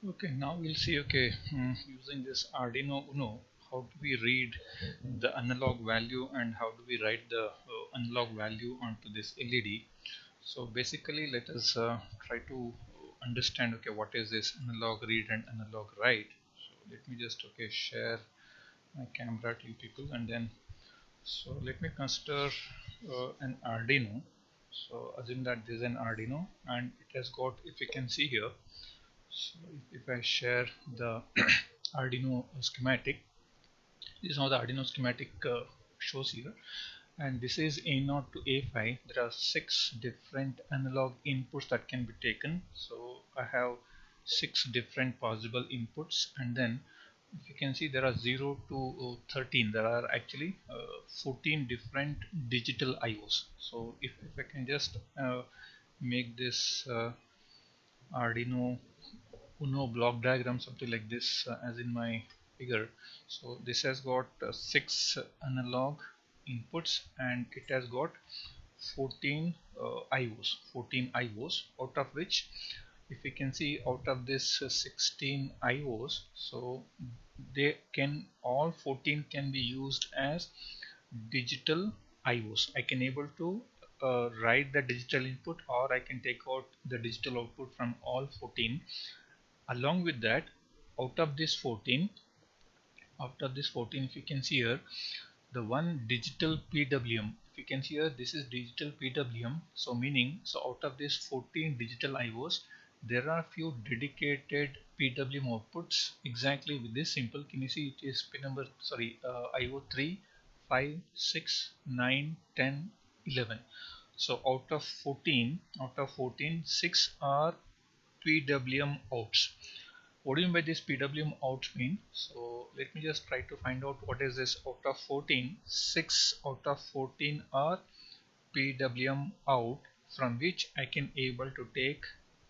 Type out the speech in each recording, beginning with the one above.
Okay, now we'll see, okay, using this Arduino Uno, how do we read the analog value and how do we write the analog value onto this LED. So basically let us try to understand, okay, what is this analog read and analog write. So let me just, okay, share my camera to you people, and then, so let me consider an Arduino. So assume that this is an Arduino and it has got, if you can see here, so if I share the Arduino schematic, this is how the Arduino schematic shows here, and this is A0 to A5. There are 6 different analog inputs that can be taken. So I have 6 different possible inputs, and then if you can see, there are 0 to 13. There are actually 14 different digital IOs. So if I can just make this Arduino Uno block diagram, something like this, as in my figure. So this has got 6 analog inputs and it has got 14 IOs, out of which, if you can see, out of this 16 IOs, so they can, all 14 can be used as digital IOs. I can able to write the digital input, or I can take out the digital output from all 14. Along with that, out of this 14, if you can see here, the one digital PWM, if you can see here, this is digital PWM. So meaning, so out of this 14 digital IOs, there are few dedicated PWM outputs exactly with this simple. Can you see it is pin number, sorry, IO 3, 5, 6, 9, 10, 11. So out of 14, 6 are PWM outs. What do you mean by this PWM out mean? So let me just try to find out what is this out of 14. 6 out of 14 are PWM out, from which I can able to take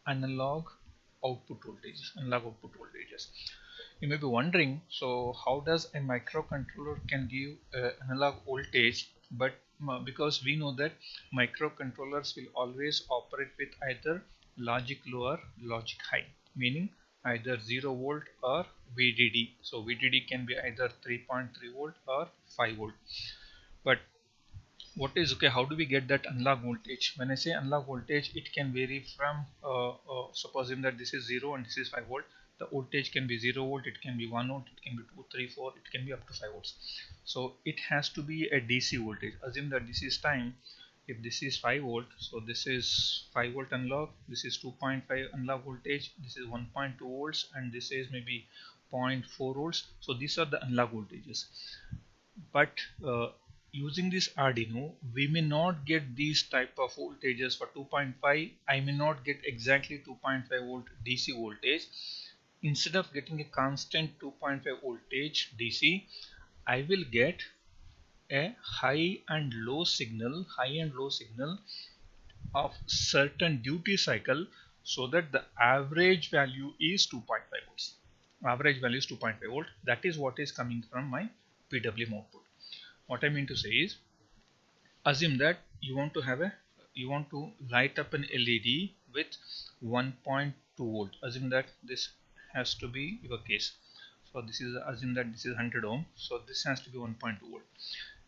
analog output voltages, You may be wondering, so how does a microcontroller can give analog voltage? But because we know that microcontrollers will always operate with either logic low or logic high, meaning either 0 volt or VDD. So VDD can be either 3.3 volt or 5 volt. But what is, okay, how do we get that analog voltage? When I say analog voltage, it can vary from supposing that this is 0 and this is 5 volt. The voltage can be 0 volt, it can be 1 volt, it can be 2, 3, 4, it can be up to 5 volts. So it has to be a DC voltage. Assume that this is time. If this is 5 volt, so this is 5 volt analog, this is 2.5 analog voltage, this is 1.2 volts, and this is maybe zero point 0.4 volts. So these are the analog voltages. But using this Arduino, we may not get these type of voltages for 2.5. I may not get exactly 2.5 volt DC voltage. Instead of getting a constant 2.5 voltage DC, I will get a high and low signal of certain duty cycle, so that the average value is 2.5 volts. Average value is 2.5 volt. That is what is coming from my PWM output. What I mean to say is, assume that you want to light up an LED with 1.2 volt. Assume that this has to be your case. So this is, assume that this is 100 ohm. So this has to be 1.2 volt.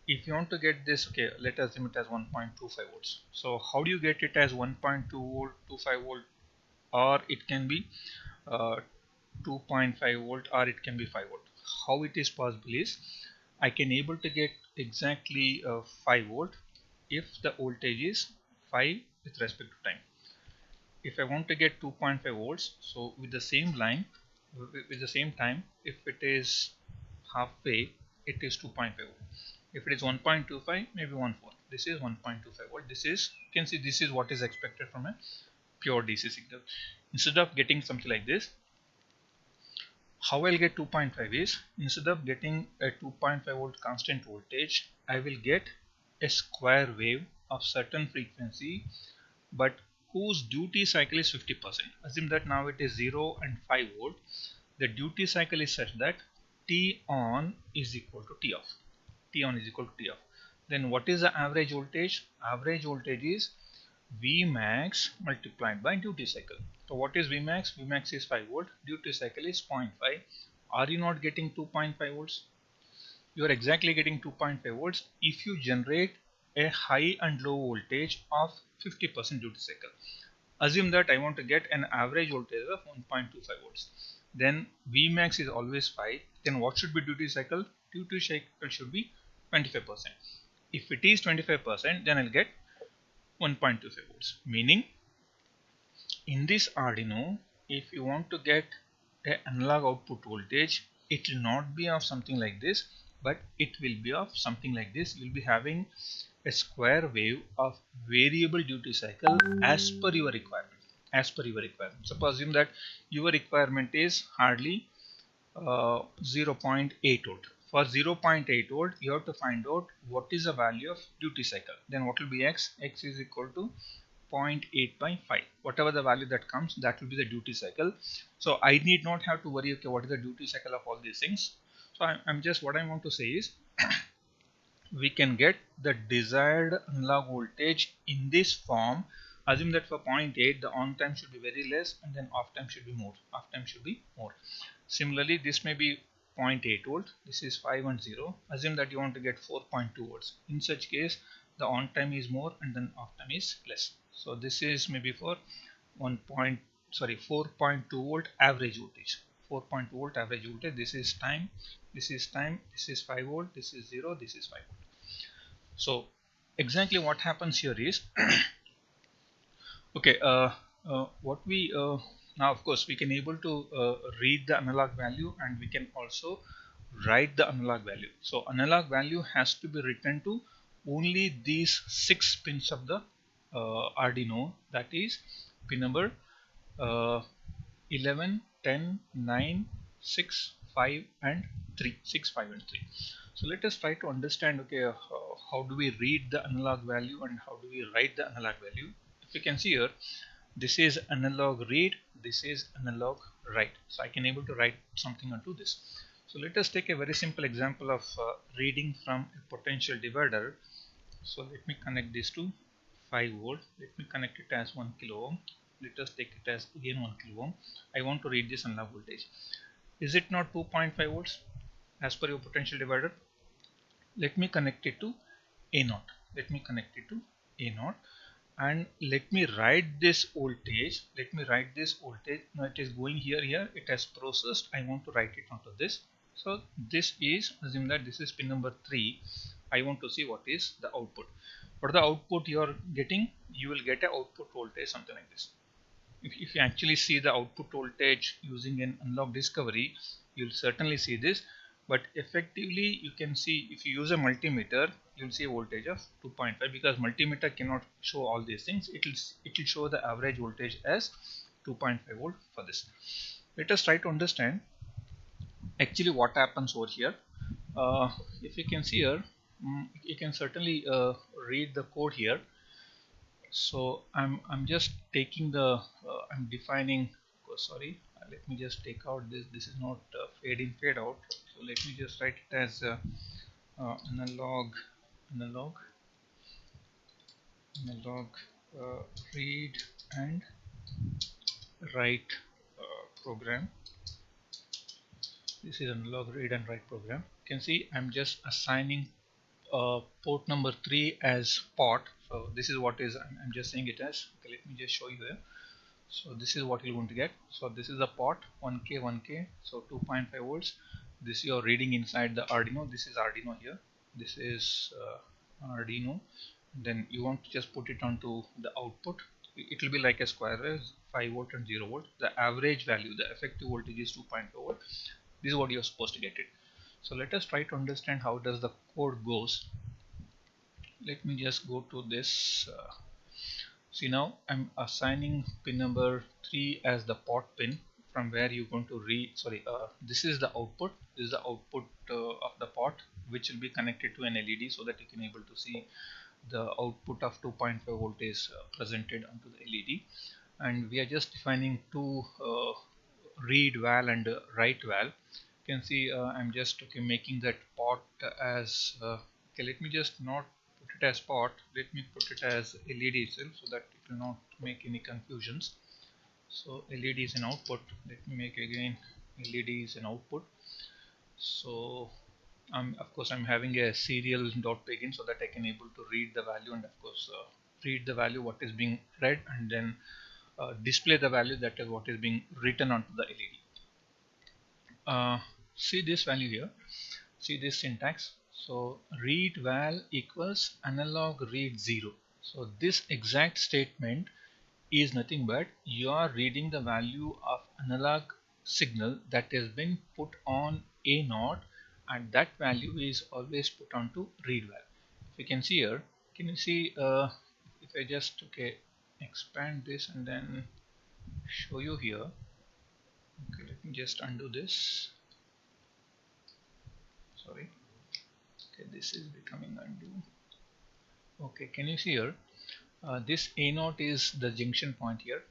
If you want to get this, okay, let us assume it as 1.25 volts. So how do you get it as 1.2 volt, 25 volt, or it can be 2.5 volt, or it can be 5 volt? How it is possible is, I can able to get exactly 5 volt if the voltage is 5 with respect to time. If I want to get 2.5 volts, so with the same line, with the same time, if it is halfway, it is 2.5 volt. If it is 1.25, maybe 1/4. This is 1.25 volt. This is, you can see, this is what is expected from a pure DC signal. Instead of getting something like this, how I'll get 2.5 is, instead of getting a 2.5 volt constant voltage, I will get a square wave of certain frequency, but whose duty cycle is 50%. Assume that now it is 0 and 5 volt. The duty cycle is such that T on is equal to T off. T on is equal to T off. Then what is the average voltage? Average voltage is V max multiplied by duty cycle. So what is Vmax? Vmax is 5 volt. Duty cycle is 0.5. Are you not getting 2.5 volts? You are exactly getting 2.5 volts if you generate a high and low voltage of 50% duty cycle. Assume that I want to get an average voltage of 1.25 volts. Then Vmax is always 5. Then what should be duty cycle? Duty cycle should be 25%. If it is 25%, then I'll get 1.25 volts. Meaning, in this Arduino, if you want to get an analog output voltage, it will not be of something like this, but it will be of something like this. You will be having a square wave of variable duty cycle as per your requirement. Suppose assume that your requirement is hardly 0.8 volt. For 0.8 volt, you have to find out what is the value of duty cycle. Then what will be x? X is equal to 0.8 by 5. Whatever the value that comes, that will be the duty cycle. So I need not have to worry, okay, what is the duty cycle of all these things. So I'm just, what I want to say is we can get the desired analog voltage in this form. Assume that for 0.8 the on time should be very less and then off time should be more. Similarly, this may be 0.8 volt. This is 5 and 0. Assume that you want to get 4.2 volts. In such case, the on time is more and then off time is less. So this is maybe for 4.2 volt average voltage. 4.2 volt average voltage. This is time. This is 5 volt. This is 0. This is 5 volt. So exactly what happens here is okay. What we now, of course, we can able to read the analog value and we can also write the analog value. So analog value has to be written to only these 6 pins of the Arduino, that is pin number 11, 10, 9, 6, 5 and 3. 6, 5 and 3. So let us try to understand, okay, how do we read the analog value and how do we write the analog value. If you can see here, this is analog read, this is analog write. So I can able to write something onto this. So let us take a very simple example of reading from a potential divider. So let me connect this to 5 volt. Let me connect it as 1 kilo ohm. Let us take it as again 1 kilo ohm. I want to read this analog voltage. Is it not 2.5 volts as per your potential divider? Let me connect it to A0. And let me write this voltage. Now it is going here. It has processed. I want to write it onto this. So this is, assume that this is pin number 3. I want to see what is the output. What the output you are getting? You will get an output voltage something like this. If you actually see the output voltage using an analog discovery, you'll certainly see this. But effectively, you can see if you use a multimeter, you'll see a voltage of 2.5 because multimeter cannot show all these things. It will show the average voltage as 2.5 volt for this. Let us try to understand actually what happens over here. If you can see here, you can certainly read the code here. So I'm just taking the I'm defining, oh, sorry, let me just take out this is not fade in fade out. So let me just write it as analog read and write program. This is analog read and write program. You can see I'm just assigning port number 3 as pot. So this is what is I'm just saying it as, okay, let me just show you here. So this is what you're going to get. So this is the pot 1K, so 2.5 volts. This you're reading inside the Arduino. This is Arduino here. This is Arduino. Then you want to just put it onto the output. It will be like a square wave, 5 volt and 0 volt. The average value, the effective voltage is 2.4 volt. This is what you're supposed to get it. So let us try to understand how does the code goes. Let me just go to this. See, now I'm assigning pin number 3 as the pot pin from where you're going to read. This is the output. This is the output of the pot, which will be connected to an LED so that you can able to see the output of 2.5 volt is presented onto the LED. And we are just defining two read val and write val. You can see I'm just making that pot as okay, let me just not put it as pot, let me put it as LED itself so that it will not make any confusions. So LED is an output. Let me make again LED is an output. So of course I'm having a serial dot begin so that I can able to read the value, and of course read the value what is being read, and then display the value that is what is being written onto the LED. See this value here, see this syntax. So read val equals analog read 0. So this exact statement is nothing but you are reading the value of analog signal that has been put on A naught, and that value is always put onto read val. If you can see here, can you see if I just expand this and then show you here. Okay, let me just undo this. Sorry. Okay, this is becoming undo. Okay, can you see here? This A naught is the junction point here.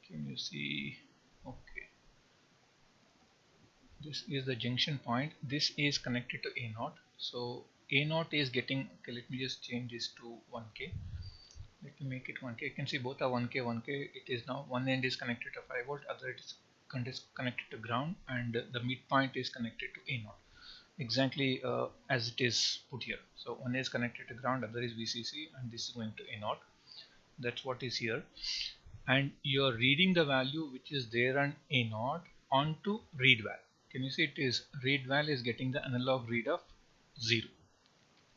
Can you see? Okay, this is the junction point. This is connected to A naught. So A naught is getting. Okay, let me just change this to 1K. Let me make it 1K. You can see both are 1K, 1K. It is now one end is connected to 5 volt, other it is connected to ground, and the midpoint is connected to A naught. Exactly as it is put here. So one is connected to ground, other is VCC, and this is going to A naught. That's what is here, and you're reading the value which is there on A naught onto read val. Can you see it is read val is getting the analog read of 0.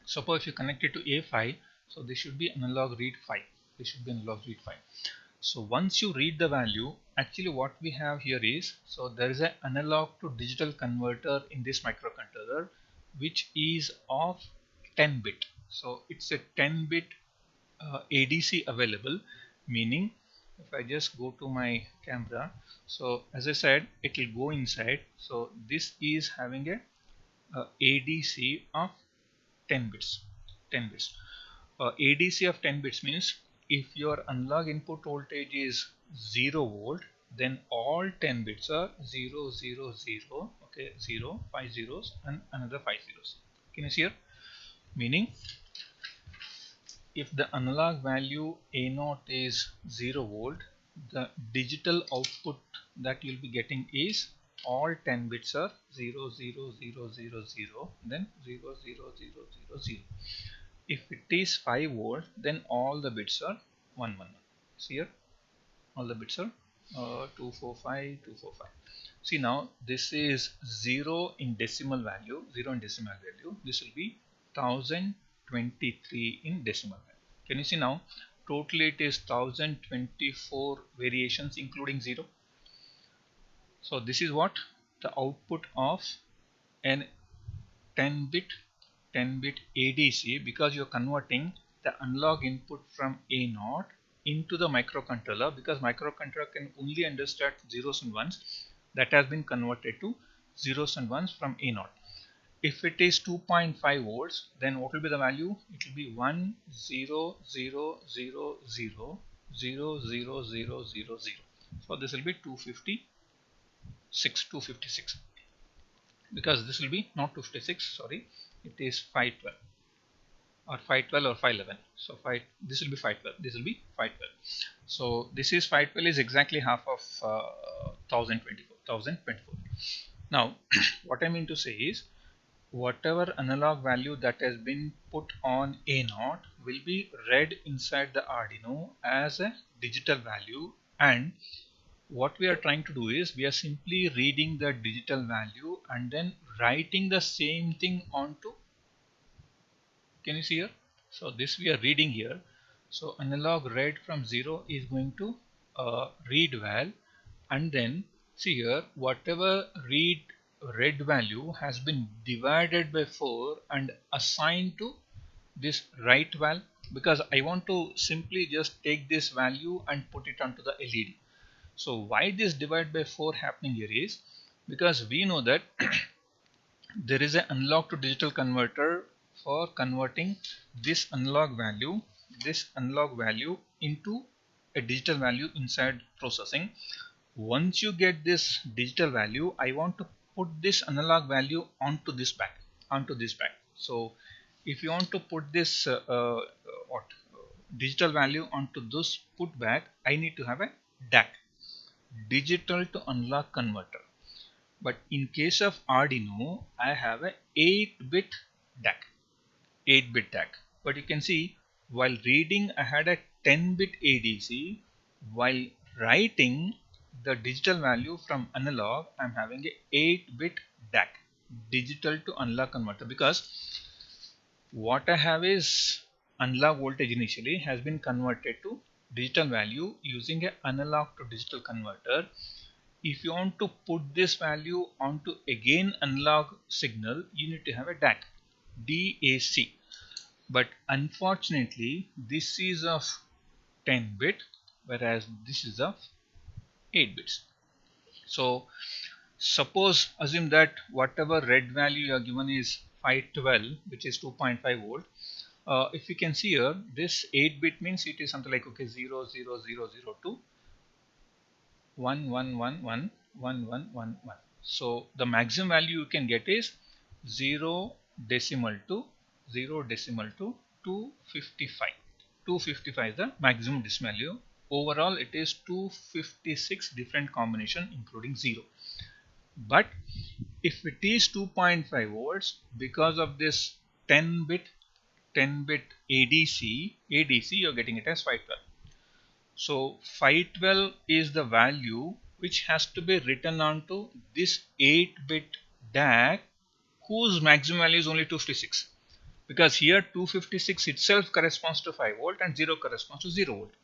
Suppose if you connect it to A5, so this should be analog read 5. This should be analog read 5. So once you read the value, actually what we have here is, so there is an analog to digital converter in this microcontroller which is of 10 bit. So it's a 10 bit ADC available, meaning if I just go to my camera, so as I said it will go inside. So this is having a ADC of 10 bits. 10 bits. ADC of 10 bits means if your analog input voltage is 0 volt, then all 10 bits are 0 0 0, okay, 0 5 zeros and another 5 zeros. Can you see here? Meaning if the analog value A naught is 0 volt, the digital output that you'll be getting is all 10 bits are 0 0 0 0 0, then 0 0 0 0 0. If it is 5 volt, then all the bits are 1 1 1. See here, all the bits are 245 245. See now this is 0 in decimal value, 0 in decimal value. This will be 1023 in decimal value. Can you see now? Totally it is 1024 variations including 0. So this is what the output of an 10 bit ADC, because you're converting the analog input from A naught into the microcontroller, because microcontroller can only understand zeros and ones. That has been converted to zeros and ones from A naught. If it is 2.5 volts, then what will be the value? It will be 1 0 0 0 0 0 0 0 0 0. So this will be 256, because this will be not 256, sorry, it is 512 or 512 or 511. So this will be 512, this will be 512. So this is 512 is exactly half of 1024. Now what I mean to say is, whatever analog value that has been put on A naught will be read inside the Arduino as a digital value, and what we are trying to do is we are simply reading the digital value and then writing the same thing onto. Can you see here? So this we are reading here. So analog read from 0 is going to read val, and then see here whatever read value has been divided by 4 and assigned to this write val, because I want to simply just take this value and put it onto the LED. So why this divide by 4 happening here is because we know that there is an analog to digital converter for converting this analog value into a digital value inside processing. Once you get this digital value, I want to put this analog value onto this back. So if you want to put this digital value onto this put back, I need to have a DAC. digital to analog converter. But in case of Arduino, I have a 8-bit DAC. 8-bit DAC. But you can see while reading I had a 10-bit ADC. While writing the digital value from analog, I'm having a 8-bit DAC, digital to analog converter, because what I have is analog voltage initially has been converted to digital value using an analog to digital converter. If you want to put this value onto again analog signal, you need to have a DAC, DAC. But unfortunately this is of 10 bit, whereas this is of 8 bits. So suppose assume that whatever red value you are given is 512, which is 2.5 volt. If you can see here, this 8 bit means it is something like, okay, 0 0 0 0 to 1 1 1 1 1 1 1 1. So the maximum value you can get is 0 decimal to 0 decimal to 255. 255 is the maximum decimal value. Overall it is 256 different combination including 0. But if it is 2.5 volts, because of this 10 bit ADC you're getting it as 512. So 512 is the value which has to be written onto this 8-bit DAC, whose maximum value is only 256, because here 256 itself corresponds to 5 volt and 0 corresponds to 0 volt.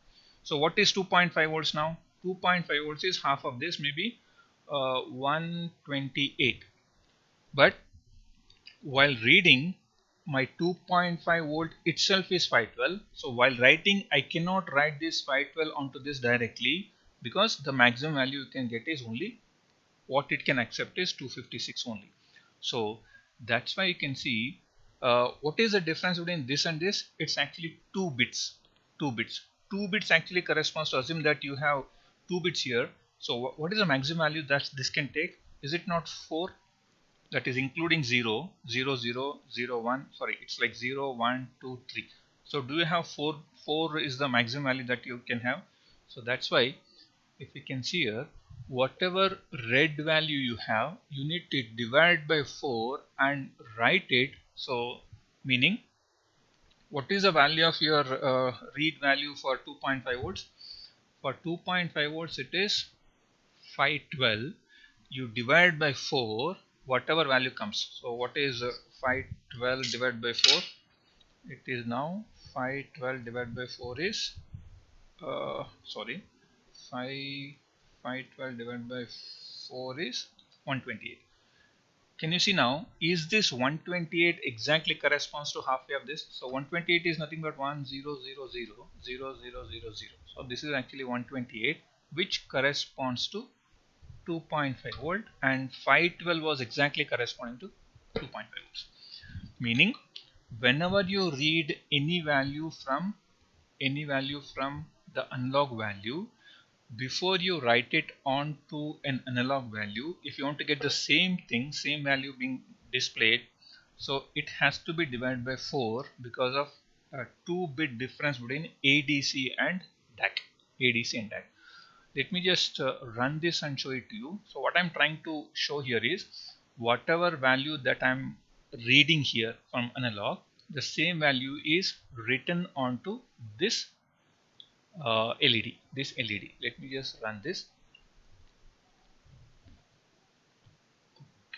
So what is 2.5 volts now? 2.5 volts is half of this, maybe 128. But while reading, my 2.5 volt itself is 512. So while writing, I cannot write this 512 onto this directly, because the maximum value you can get is only what it can accept is 256 only. So that's why you can see what is the difference between this and this. It's actually 2 bits. 2 bits. 2 bits actually corresponds to, assume that you have 2 bits here. So what is the maximum value that this can take? Is it not 4? That is including 0 0 0 0 1. Sorry, it's like 0 1 2 3. So do you have 4? 4 is the maximum value that you can have. So that's why, if you can see here, whatever red value you have, you need to divide by 4 and write it. So meaning, what is the value of your read value for 2.5 volts? For 2.5 volts it is 512. You divide by 4, whatever value comes. So what is 512 divided by 4? It is now 512 divided by 4 is sorry, 512 divided by 4 is 128. Can you see now, is this 128 exactly corresponds to halfway of this? So 128 is nothing but 10000000. So this is actually 128, which corresponds to 2.5 volt, and 512 was exactly corresponding to 2.5 volts. Meaning, whenever you read any value from the analog value, before you write it onto an analog value, if you want to get the same thing, same value being displayed, so it has to be divided by 4, because of a 2-bit difference between ADC and DAC. Let me just run this and show it to you. So what I'm trying to show here is, whatever value that I'm reading here from analog, the same value is written onto this LED. Let me just run this.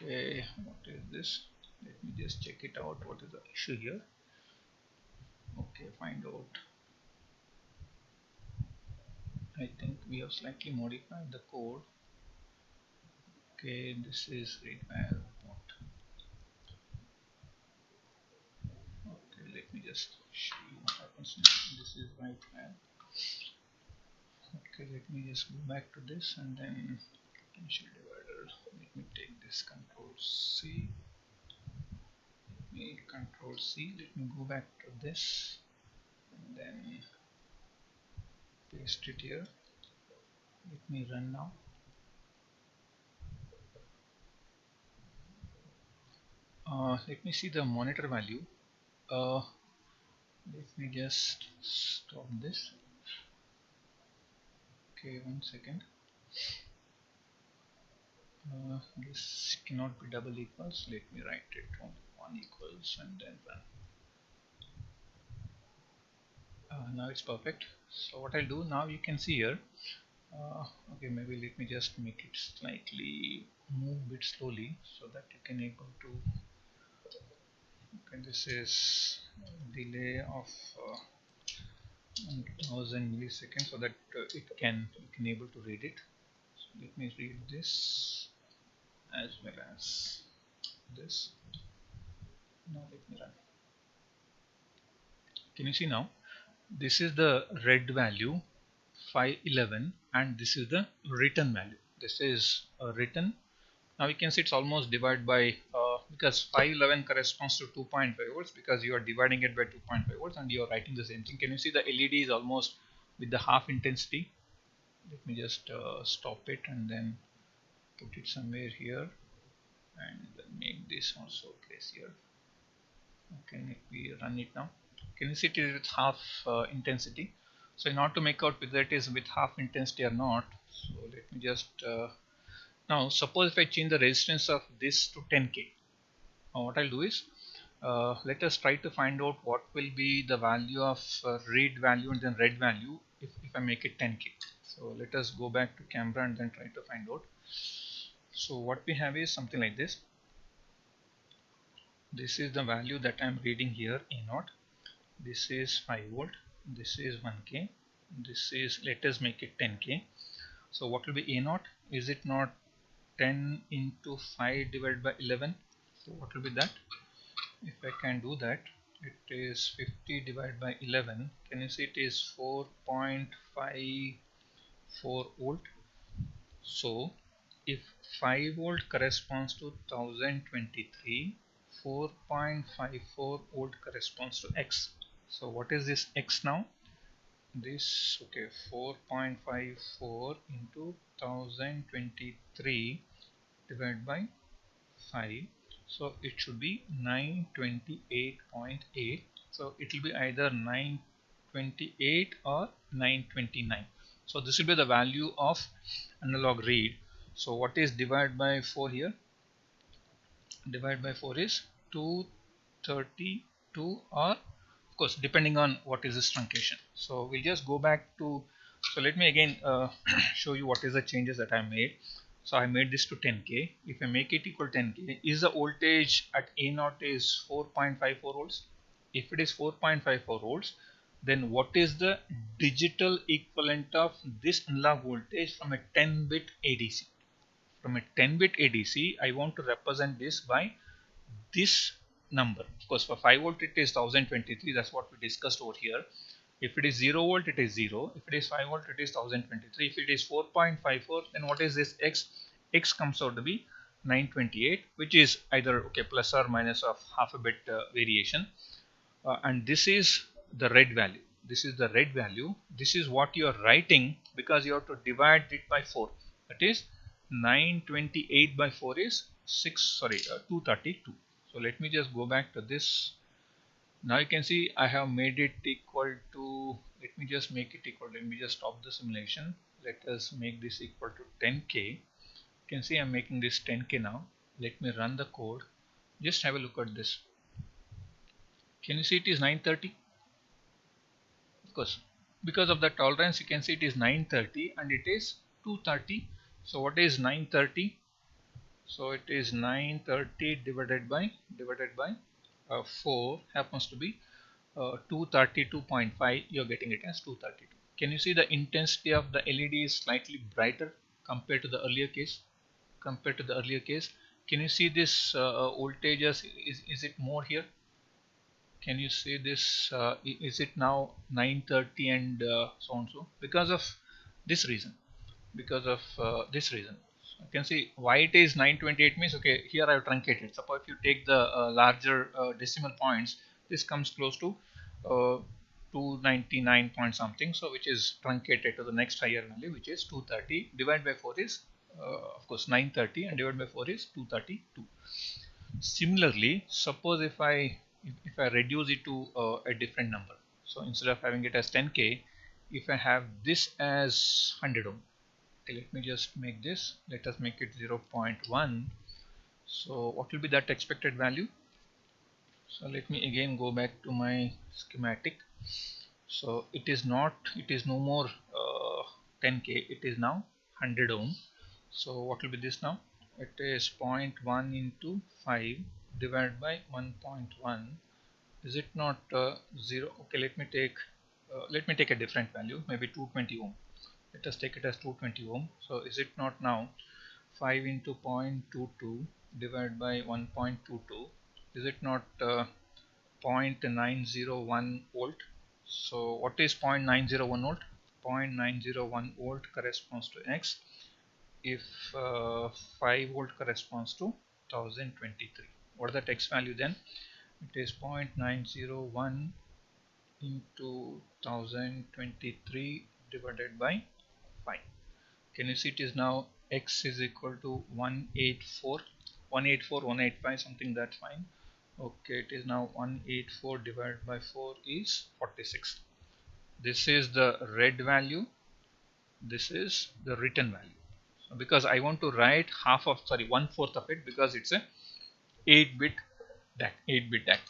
Okay, what is this? Let me just check it out. What is the issue here? Okay, find out. I think we have slightly modified the code. Okay, this is read value. Okay, let me just show you what happens now. This is right value. Okay, let me just go back to this and then potential divider. Let me take this Control C. Let me go back to this and then paste it here. Let me run now. Let me see the monitor value. Let me just stop this. Okay, 1 second. This cannot be double equals. Let me write it on 1 equals and then run. Now it's perfect. So what I'll do now, you can see here. Okay, maybe let me just make it slightly move a bit slowly so that you can able to. Okay, this is delay of 1000 milliseconds, so that you can able to read it. So let me read this as well as this. Now let me run. Can you see now? This is the read value 511 and this is the written value. This is written. Now we can see it's almost divided by because 511 corresponds to 2.5 volts, because you are dividing it by 2.5 volts and you are writing the same thing. Can you see the LED is almost with the half intensity? Let me just stop it and then put it somewhere here and make this also place here. Okay, let me run it now. Can you see it is with half intensity? So in order to make out whether it is with half intensity or not, so let me just now suppose if I change the resistance of this to 10k. What I'll do is let us try to find out what will be the value of read value and then read value if I make it 10k. So let us go back to camera and then try to find out. So what we have is something like this. This is the value that I'm reading here, A0. This is 5 volt. This is 1k. This is, let us make it 10k. So what will be A0? Is it not 10 into 5 divided by 11? So what will be that? If I can do that, it is 50 divided by 11. Can you see it is 4.54 volt? So if 5 volt corresponds to 1023, 4.54 volt corresponds to X. So what is this X now? This, okay, 4.54 into 1023 divided by 5. So it should be 928.8. So it will be either 928 or 929. So this will be the value of analog read. So what is divided by 4 here? Divided by 4 is 232, or of course depending on what is this truncation. So we'll just go back to, so let me again show you what is the changes that I made. So I made this to 10k. If I make it equal 10k, is the voltage at A0 is 4.54 volts? If it is 4.54 volts, then what is the digital equivalent of this analog voltage from a 10-bit ADC? From a 10-bit ADC, I want to represent this by this number. Of course, for 5 volt it is 1023. That's what we discussed over here. If it is 0 volt, it is 0. If it is 5 volt, it is 1023. If it is 4.54, then what is this X? X comes out to be 928, which is either okay plus or minus of half a bit variation. And this is the read value. This is the read value. This is what you are writing because you have to divide it by 4. That is 928 by 4 is 232. So let me just go back to this. Now you can see I have made it equal to, let me just make it equal, let me just stop the simulation. Let us make this equal to 10k. You can see I'm making this 10k now. Let me run the code. Just have a look at this. Can you see it is 930? Of course, because of the tolerance you can see it is 930 and it is 230. So what is 930? So it is 930 divided by 4 happens to be 232.5. You're getting it as 232. Can you see the intensity of the LED is slightly brighter compared to the earlier case? Can you see this voltages? Is it more here? Can you see this? Is it now 930 and so on so? Because of this reason. You can see why it is 928 means, okay, here I have truncated. Suppose if you take the larger decimal points, this comes close to 299 point something, so which is truncated to the next higher value, which is 230. Divided by 4 is of course 930 and divided by 4 is 232. Similarly, suppose if I reduce it to a different number, so instead of having it as 10k, if I have this as 100 ohm, Okay, let me just make this, let us make it 0.1. so what will be that expected value? So let me again go back to my schematic. So it is no more 10k, it is now 100 ohm. So what will be this now? It is 0.1 into 5 divided by 1.1. Is it not 0? Okay, let me take a different value, maybe 220 ohm. Let us take it as 220 ohm. So is it not now 5 into 0.22 divided by 1.22? Is it not 0.901 volt? So what is 0.901 volt? 0.901 volt corresponds to X if 5 volt corresponds to 1023. What is that X value then? It is 0.901 into 1023 divided by 5. Can you see it is now X is equal to 184, 184, 185, something, that's fine. Okay, it is now 184 divided by 4 is 46. This is the red value, this is the written value. So because I want to write half of, sorry, 1/4 of it, because it's a 8-bit DAC, 8-bit DAC.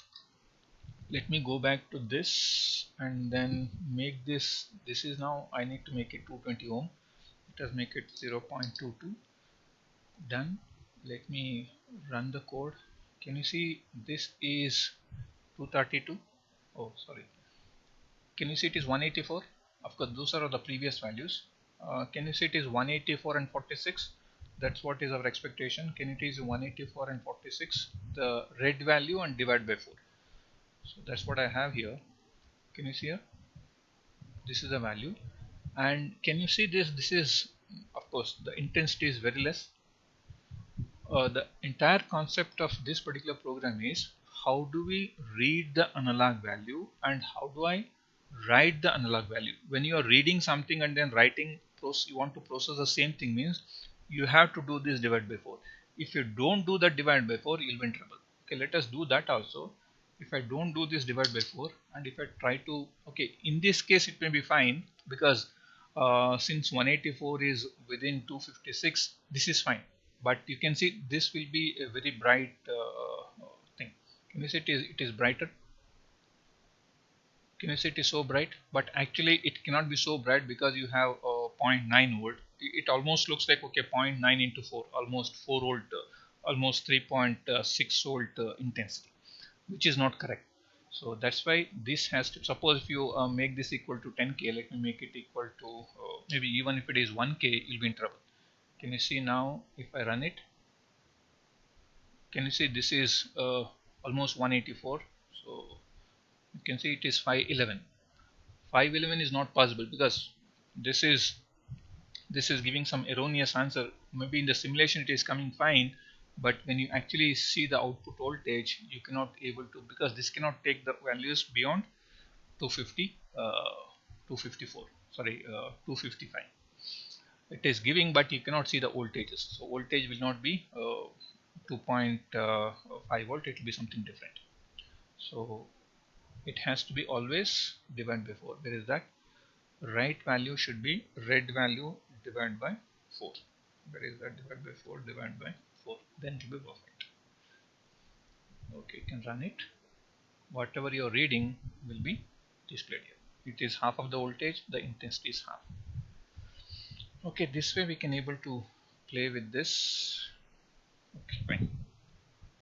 Let me go back to this and then make this. This is now, I need to make it 220 ohm. Let us make it 0.22. Done. Let me run the code. Can you see this is 232? Oh, sorry. Can you see it is 184? Of course, those are the previous values. Can you see it is 184 and 46? That's what is our expectation. Can it is 184 and 46, the red value, and divide by 4. So that's what I have here. Can you see here? This is the value. And can you see this? This is, of course, the intensity is very less. The entire concept of this particular program is how do we read the analog value and how do I write the analog value. When you are reading something and then writing, you want to process the same thing, means you have to do this divide by 4. If you don't do that divide by 4, you'll be in trouble. Okay, let us do that also. If I don't do this divide by 4 and if I try to, okay, in this case it may be fine because since 184 is within 256, this is fine. But you can see this will be a very bright thing. Can you see it is brighter? Can you see it is so bright? But actually it cannot be so bright because you have 0.9 volt. It almost looks like, okay, 0.9 into 4, almost 4 volt, almost 3.6 volt intensity, which is not correct. So that's why this has to, suppose if you make this equal to 10k, let me make it equal to maybe even if it is 1k, you'll be in trouble. Can you see now if I run it? Can you see this is almost 184? So you can see it is 511. 511 is not possible because this is giving some erroneous answer. Maybe in the simulation it is coming fine, but when you actually see the output voltage, you cannot able to, because this cannot take the values beyond 250, 254, sorry, 255. It is giving, but you cannot see the voltages. So voltage will not be 2.5 volt, it will be something different. So it has to be always divided by 4. There is that right value should be red value divided by 4. That is that divided by 4 divided by 4. Then it will be perfect. Okay, you can run it. Whatever you are reading will be displayed here. It is half of the voltage, the intensity is half. Okay, this way we can able to play with this. Okay, fine.